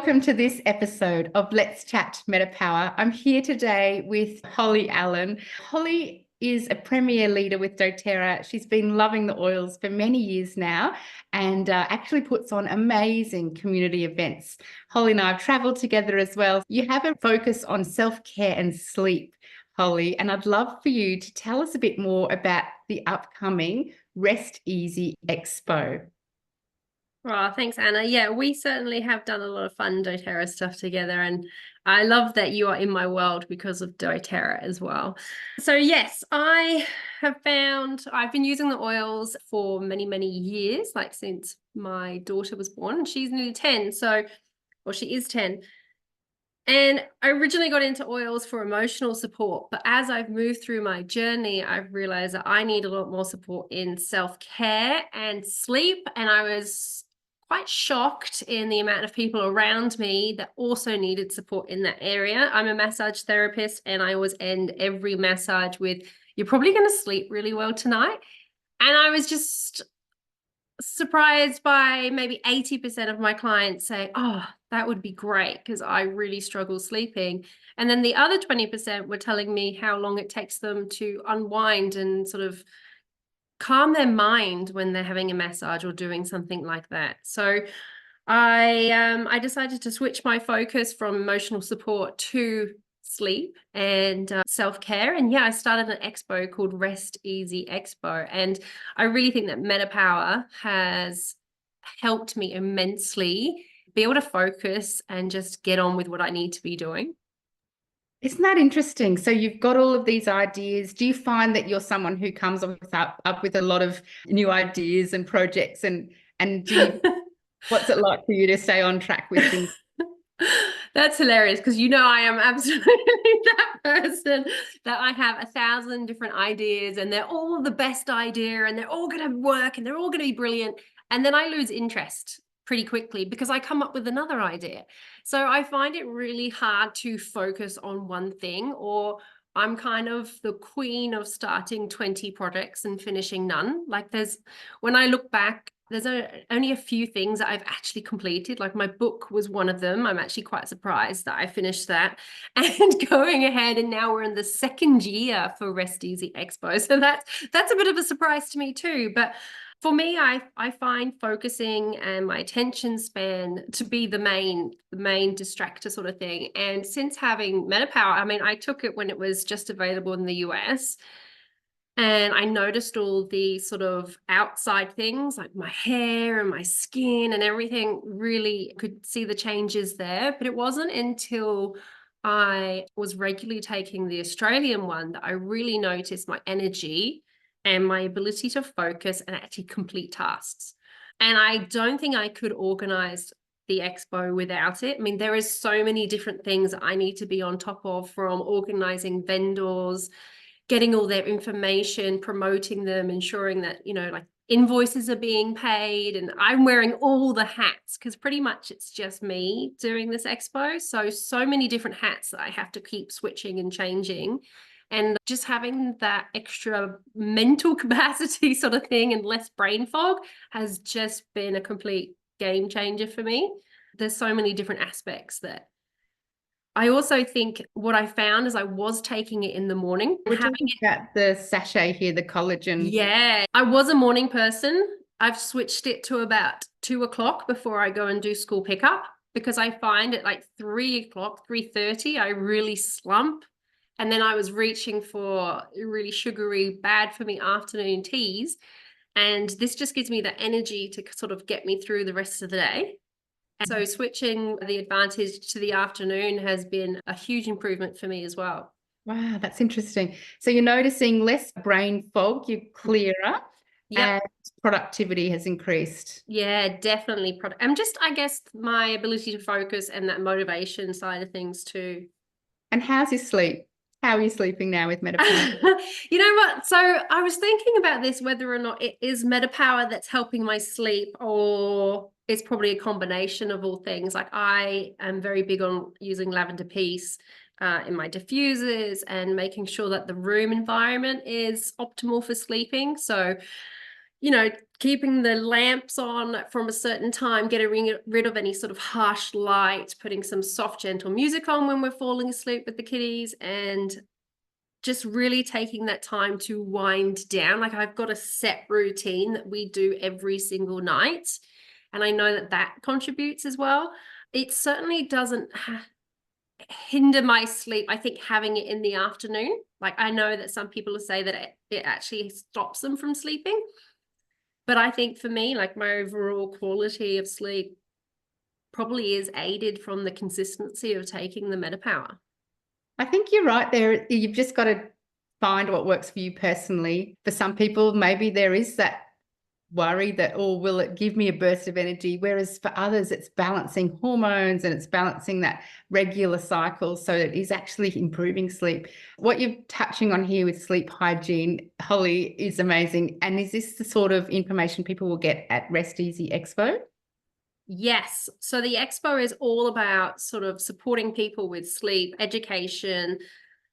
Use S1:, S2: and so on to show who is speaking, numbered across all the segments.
S1: welcome to this episode of Let's Chat MetaPWR. I'm here today with Holly Allen. Holly is a premier leader with doTERRA. She's been loving the oils for many years now and actually puts on amazing community events. Holly and I have travelled together as well. You have a focus on self-care and sleep, Holly, and I'd love for you to tell us a bit more about the upcoming Rest Easy Expo.
S2: Oh, thanks, Anna. Yeah, we certainly have done a lot of fun doTERRA stuff together, and I love that you are in my world because of doTERRA as well. So yes, I have found I've been using the oils for many, many years, like since my daughter was born. She's nearly 10, or she is 10. And I originally got into oils for emotional support, but as I've moved through my journey, I've realized that I need a lot more support in self-care and sleep. And I was quite shocked in the amount of people around me that also needed support in that area. I'm a massage therapist, and I always end every massage with, "You're probably going to sleep really well tonight." And I was just surprised by maybe 80% of my clients say, "Oh, that would be great because I really struggle sleeping." And then the other 20% were telling me how long it takes them to unwind and sort of calm their mind when they're having a massage or doing something like that. So I decided to switch my focus from emotional support to sleep and self-care. And yeah, I started an expo called Rest Easy Expo. And I really think that MetaPWR has helped me immensely be able to focus and just get on with what I need to be doing.
S1: Isn't that interesting? So you've got all of these ideas. Do you find that you're someone who comes up with a lot of new ideas and projects, and what's it like for you to stay on track with things?
S2: That's hilarious because I am absolutely that person that I have 1,000 different ideas and they're all the best idea and they're all going to work and they're all going to be brilliant. And then I lose interest pretty quickly because I come up with another idea. So I find it really hard to focus on one thing, or I'm kind of the queen of starting 20 projects and finishing none. When I look back, there's only a few things that I've actually completed. Like my book was one of them. I'm actually quite surprised that I finished that. And going ahead, and now we're in the second year for Rest Easy Expo. So that's a bit of a surprise to me too. But for me, I find focusing and my attention span to be the main distractor sort of thing. And since having MetaPWR, I took it when it was just available in the US. And I noticed all the sort of outside things like my hair and my skin and everything, really could see the changes there. But it wasn't until I was regularly taking the Australian one that I really noticed my energy and my ability to focus and actually complete tasks. And I don't think I could organize the expo without it. There is so many different things I need to be on top of, from organizing vendors, getting all their information, promoting them, ensuring that, like invoices are being paid. And I'm wearing all the hats because pretty much it's just me doing this expo. So many different hats that I have to keep switching and changing. And just having that extra mental capacity sort of thing and less brain fog has just been a complete game changer for me. There's so many different aspects that I also think what I found is I was taking it in the morning.
S1: We're talking about the sachet here, the collagen.
S2: Yeah, I was a morning person. I've switched it to about 2 o'clock before I go and do school pickup, because I find at like 3 o'clock, 3:30, I really slump. And then I was reaching for really sugary, bad for me afternoon teas. And this just gives me the energy to sort of get me through the rest of the day. And so switching the advantage to the afternoon has been a huge improvement for me as well.
S1: Wow, that's interesting. So you're noticing less brain fog, you're clearer, and productivity has increased.
S2: Yeah, definitely. And just, I guess, my ability to focus and that motivation side of things too.
S1: And how's your sleep? How are you sleeping now with MetaPWR?
S2: You know what? So I was thinking about this, whether or not it is MetaPWR that's helping my sleep, or it's probably a combination of all things. Like I am very big on using lavender peace in my diffusers and making sure that the room environment is optimal for sleeping. So you know, keeping the lamps on from a certain time, getting rid of any sort of harsh light, putting some soft, gentle music on when we're falling asleep with the kiddies, and just really taking that time to wind down. Like, I've got a set routine that we do every single night, and I know that that contributes as well. It certainly doesn't hinder my sleep, I think, having it in the afternoon. Like, I know that some people say that it actually stops them from sleeping. But I think for me, like, my overall quality of sleep probably is aided from the consistency of taking the MetaPWR.
S1: I think you're right there. You've just got to find what works for you personally. For some people, maybe there is that worry that, oh, will it give me a burst of energy? Whereas for others, it's balancing hormones and it's balancing that regular cycle. So it is actually improving sleep. What you're touching on here with sleep hygiene, Holly, is amazing. And is this the sort of information people will get at Rest Easy Expo?
S2: Yes. So the expo is all about sort of supporting people with sleep education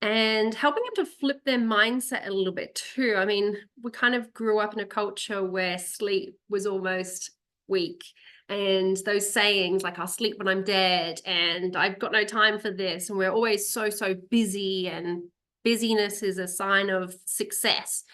S2: and helping them to flip their mindset a little bit too. I mean, we kind of grew up in a culture where sleep was almost weak. And those sayings like, I'll sleep when I'm dead, and I've got no time for this. And we're always so busy, and busyness is a sign of success.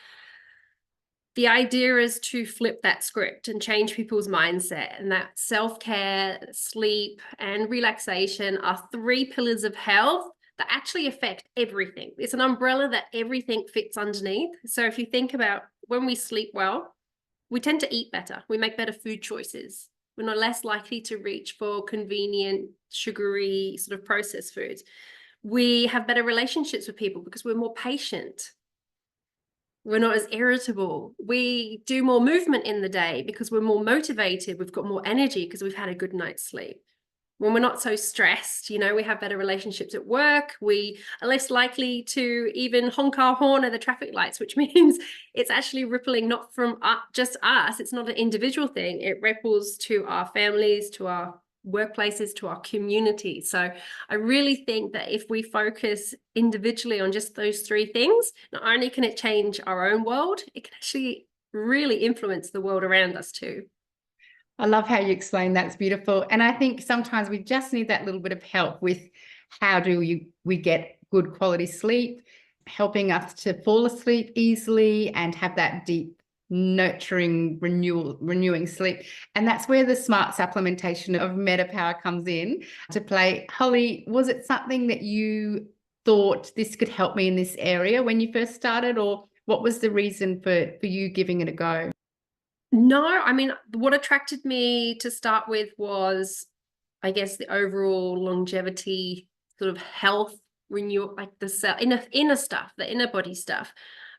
S2: The idea is to flip that script and change people's mindset, and that self-care, sleep, and relaxation are 3 pillars of health that actually affect everything. It's an umbrella that everything fits underneath. So if you think about when we sleep well, we tend to eat better. We make better food choices. We're not less likely to reach for convenient, sugary, sort of processed foods. We have better relationships with people because we're more patient. We're not as irritable. We do more movement in the day because we're more motivated. We've got more energy because we've had a good night's sleep. When we're not so stressed, you know, we have better relationships at work. We are less likely to even honk our horn at the traffic lights, which means it's actually rippling not from just us. It's not an individual thing. It ripples to our families, to our workplaces, to our community. So I really think that if we focus individually on just those 3 things, not only can it change our own world, it can actually really influence the world around us too.
S1: I love how you explain that. It's beautiful. And I think sometimes we just need that little bit of help with how we get good quality sleep, helping us to fall asleep easily and have that deep, nurturing, renewing sleep. And that's where the smart supplementation of MetaPWR comes in to play. Holly, was it something that you thought this could help me in this area when you first started, or what was the reason for you giving it a go?
S2: No, I mean, what attracted me to start with was, I guess, the overall longevity, sort of health, renewal, like the cell, inner stuff, the inner body stuff.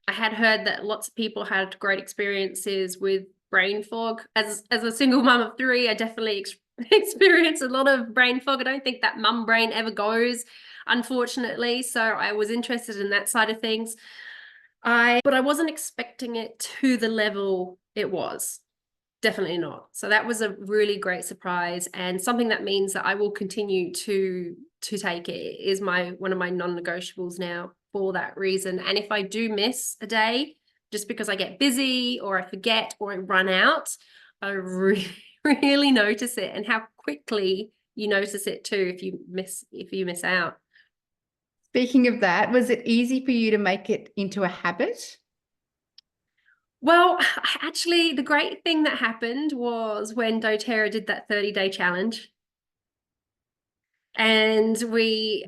S2: I had heard that lots of people had great experiences with brain fog. As a single mum of 3, I definitely experienced a lot of brain fog. I don't think that mum brain ever goes, unfortunately. So I was interested in that side of things. But I wasn't expecting it to the level it was. Definitely not. So that was a really great surprise, and something that means that I will continue to take it. Is one of my non-negotiables now for that reason. And if I do miss a day just because I get busy or I forget or I run out, I really notice it, and how quickly you notice it too if you miss out.
S1: Speaking of that, was it easy for you to make it into a habit?
S2: Well, actually, the great thing that happened was when doTERRA did that 30-day challenge. And we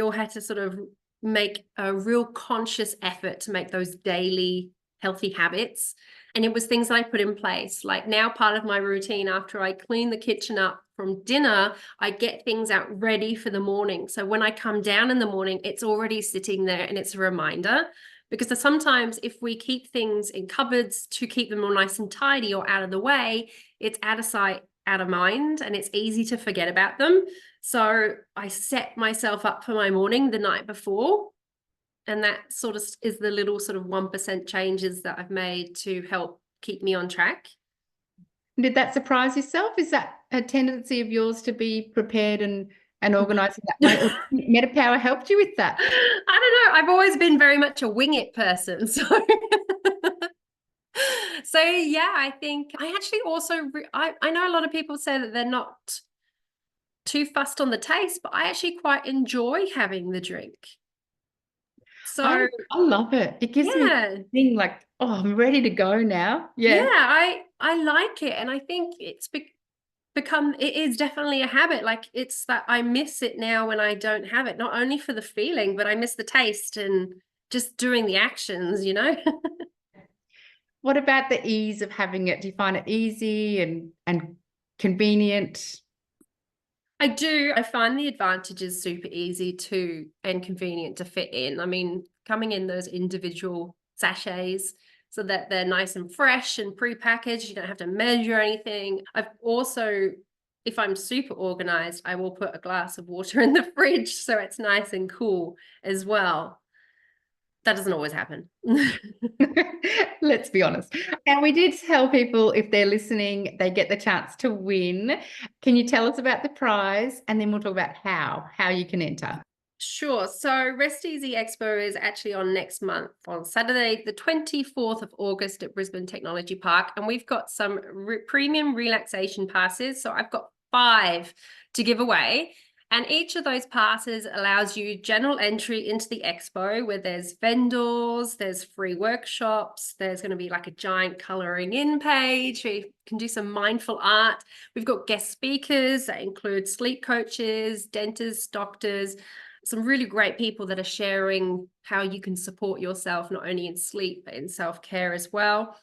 S2: all had to sort of make a real conscious effort to make those daily healthy habits. And it was things that I put in place. Like, now part of my routine, after I clean the kitchen up from dinner, I get things out ready for the morning. So when I come down in the morning, it's already sitting there and it's a reminder. Because sometimes if we keep things in cupboards to keep them all nice and tidy or out of the way, it's out of sight, out of mind, and it's easy to forget about them. So I set myself up for my morning the night before. And that sort of is the little sort of 1% changes that I've made to help keep me on track.
S1: Did that surprise yourself? Is that a tendency of yours to be prepared and organising that way? Or MetaPWR helped you with that?
S2: I don't know. I've always been very much a wing it person. So So yeah, I think I actually also I know a lot of people say that they're not too fussed on the taste, but I actually quite enjoy having the drink. So
S1: I love it. It gives me
S2: yeah,
S1: a thing like, oh, I'm ready to go now.
S2: yeah,
S1: Yeah.
S2: I like it, and I think it's become, it is definitely a habit. Like, it's that I miss it now when I don't have it, not only for the feeling, but I miss the taste and just doing the actions, you know.
S1: What about the ease of having it? Do you find it easy and convenient?
S2: I do. I find the advantages super easy to and convenient to fit in. I mean, coming in those individual sachets so that they're nice and fresh and pre-packaged, you don't have to measure anything. I've also, if I'm super organized, I will put a glass of water in the fridge so it's nice and cool as well. That doesn't always happen.
S1: Let's be honest. And we did tell people if they're listening, they get the chance to win. Can you tell us about the prize? And then we'll talk about how you can enter.
S2: Sure. So Rest Easy Expo is actually on next month on Saturday, the 24th of August at Brisbane Technology Park. And we've got some premium relaxation passes. So I've got 5 to give away. And each of those passes allows you general entry into the expo where there's vendors, there's free workshops, there's going to be like a giant coloring in page where you can do some mindful art. We've got guest speakers that include sleep coaches, dentists, doctors, some really great people that are sharing how you can support yourself, not only in sleep, but in self-care as well.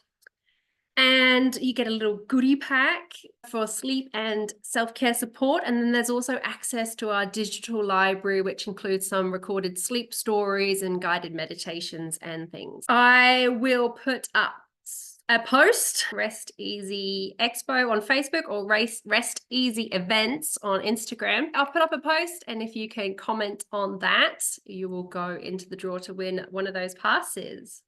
S2: And you get a little goodie pack for sleep and self-care support. And then there's also access to our digital library, which includes some recorded sleep stories and guided meditations and things. I will put up a post, Rest Easy Expo on Facebook or Rest Easy Events on Instagram. I'll put up a post, and if you can comment on that, you will go into the draw to win one of those passes.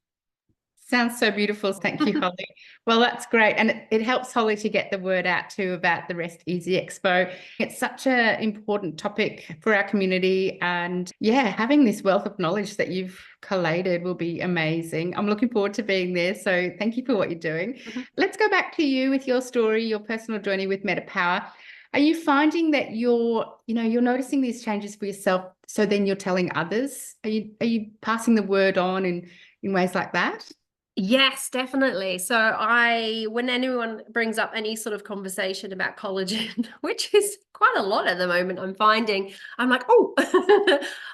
S1: Sounds so beautiful. Thank you, Holly. Well, that's great. And it helps Holly to get the word out too about the Rest Easy Expo. It's such an important topic for our community. And yeah, having this wealth of knowledge that you've collated will be amazing. I'm looking forward to being there. So thank you for what you're doing. Let's go back to you with your story, your personal journey with MetaPWR. Are you finding that you're noticing these changes for yourself, so then you're telling others? Are you passing the word on in ways like that?
S2: Yes, definitely. So when anyone brings up any sort of conversation about collagen, which is quite a lot at the moment, I'm like, oh,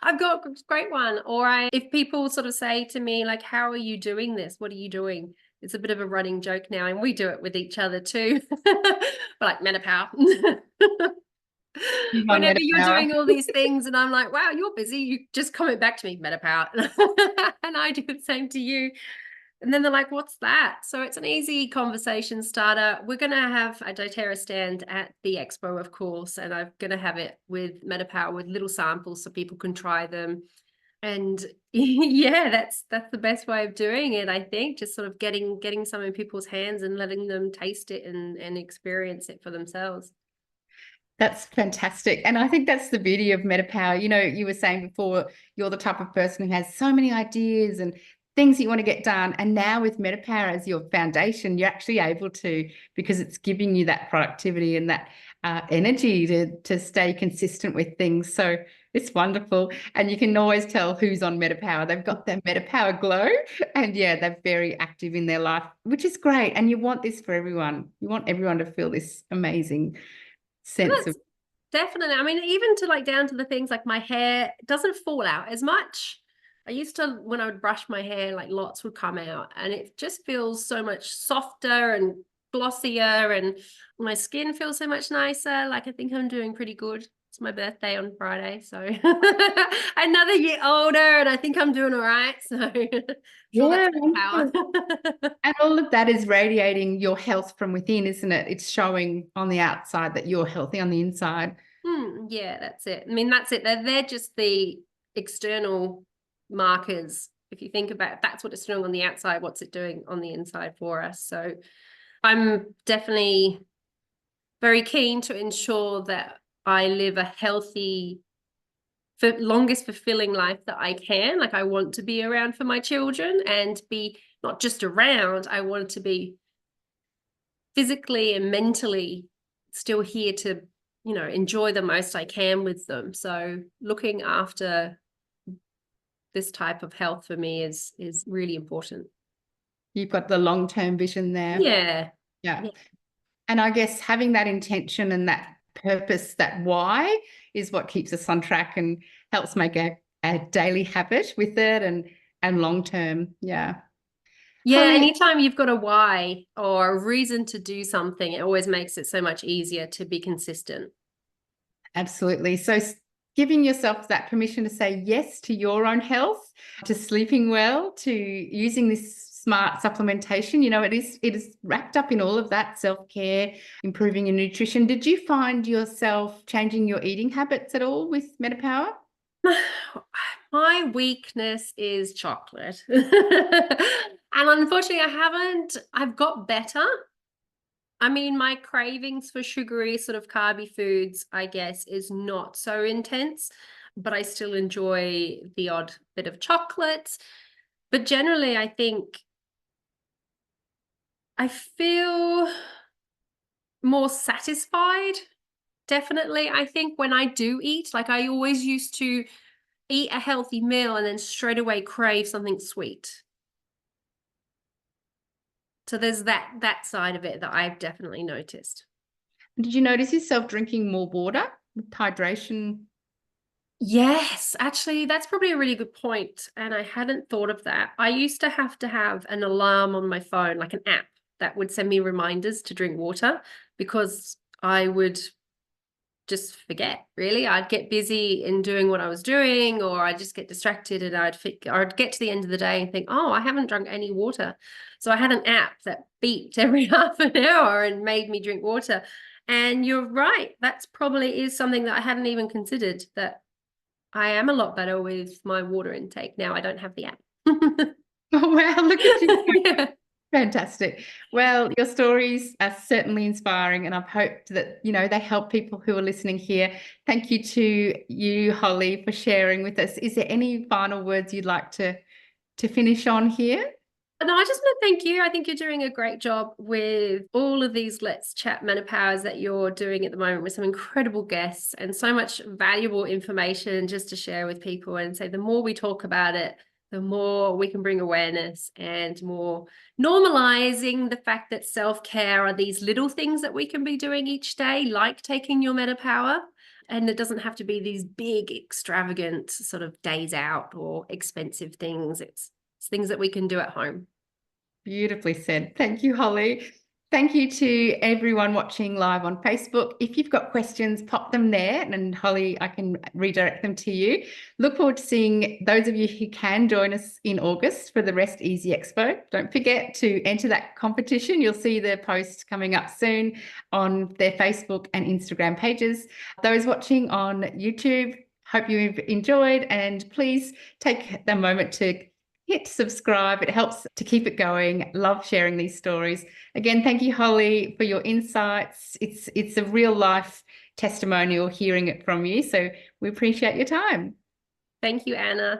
S2: I've got a great one. Or if people sort of say to me, like, how are you doing this? What are you doing? It's a bit of a running joke now, and we do it with each other too. But like MetaPWR. Whenever you're doing all these things and I'm like, wow, you're busy, you just comment back to me, MetaPWR. And I do the same to you. And then they're like, what's that? So it's an easy conversation starter. We're going to have a doTERRA stand at the expo, of course, and I'm going to have it with MetaPWR with little samples so people can try them. And yeah, that's the best way of doing it, I think, just sort of getting some in people's hands and letting them taste it and experience it for themselves.
S1: That's fantastic. And I think that's the beauty of MetaPWR. You were saying before, you're the type of person who has so many ideas and things you want to get done. And now with MetaPWR as your foundation, you're actually able to, because it's giving you that productivity and that energy to stay consistent with things. So it's wonderful. And you can always tell who's on MetaPWR. They've got their MetaPWR glow, and yeah, they're very active in their life, which is great. And you want this for everyone. You want everyone to feel this amazing sense of.
S2: Definitely. I mean, even to like down to the things like my hair doesn't fall out as much. I used to, when I would brush my hair, like lots would come out, and it just feels so much softer and glossier, and my skin feels so much nicer. Like, I think I'm doing pretty good. It's my birthday on Friday, so another year older, and I think I'm doing all right. So sure,
S1: Yeah,
S2: that's power.
S1: and all of that is radiating your health from within, isn't it? It's showing on the outside that you're healthy on the inside.
S2: Yeah, that's it. I mean, that's it. They're just the external markers. If you think about it, that's what it's doing on the outside, what's it doing on the inside for us? So I'm definitely very keen to ensure that I live a healthy, longest fulfilling life that I can. Like, I want to be around for my children and be not just around, I want to be physically and mentally still here to, you know, enjoy the most I can with them. So looking after this type of health for me is really important.
S1: You've got the long-term vision there.
S2: Yeah.
S1: Yeah.
S2: Yeah.
S1: And I guess having that intention and that purpose, that why, is what keeps us on track and helps make a daily habit with it and long-term. Yeah.
S2: Yeah,
S1: Holly,
S2: anytime you've got a why or a reason to do something, it always makes it so much easier to be consistent.
S1: absolutely. So giving yourself that permission to say yes to your own health, to sleeping well, to using this smart supplementation, you know, it is wrapped up in all of that, self-care, improving your nutrition. Did you find yourself changing your eating habits at all with MetaPWR?
S2: My weakness is chocolate. And unfortunately, I've got better. I mean, my cravings for sugary sort of carby foods, I guess, is not so intense, but I still enjoy the odd bit of chocolate. But generally, I think I feel more satisfied. Definitely. I think when I do eat, like I always used to eat a healthy meal and then straight away crave something sweet. So there's that side of it that I've definitely noticed.
S1: Did you notice yourself drinking more water with hydration?
S2: Yes, actually, that's probably a really good point. And I hadn't thought of that. I used to have an alarm on my phone, like an app that would send me reminders to drink water because I would just forget, really. I'd get busy in doing what I was doing, or I'd just get distracted and I'd get to the end of the day and think, oh, I haven't drunk any water. So I had an app that beeped every half an hour and made me drink water. And you're right, that's probably is something that I hadn't even considered, that I am a lot better with my water intake now. I don't have the app.
S1: Oh, wow, look at you.
S2: Yeah.
S1: Fantastic. Well, your stories are certainly inspiring, and I've hoped that, you know, they help people who are listening here. Thank you to you, Holly, for sharing with us. Is there any final words you'd like to finish on here?
S2: No, I just want to thank you. I think you're doing a great job with all of these Let's Chat MetaPWRs that you're doing at the moment with some incredible guests and so much valuable information just to share with people, and say the more we talk about it, the more we can bring awareness and more normalizing the fact that self-care are these little things that we can be doing each day, like taking your MetaPWR. And it doesn't have to be these big, extravagant sort of days out or expensive things. It's things that we can do at home.
S1: Beautifully said. Thank you, Holly. Thank you to everyone watching live on Facebook. If you've got questions, pop them there, and Holly, I can redirect them to you. Look forward to seeing those of you who can join us in August for the Rest Easy Expo. Don't forget to enter that competition. You'll see the post coming up soon on their Facebook and Instagram pages. Those watching on YouTube, hope you've enjoyed, and please take a moment to hit subscribe. It helps to keep it going. Love sharing these stories. Again, thank you, Holly, for your insights. It's a real life testimonial hearing it from you. So we appreciate your time.
S2: Thank you, Anna.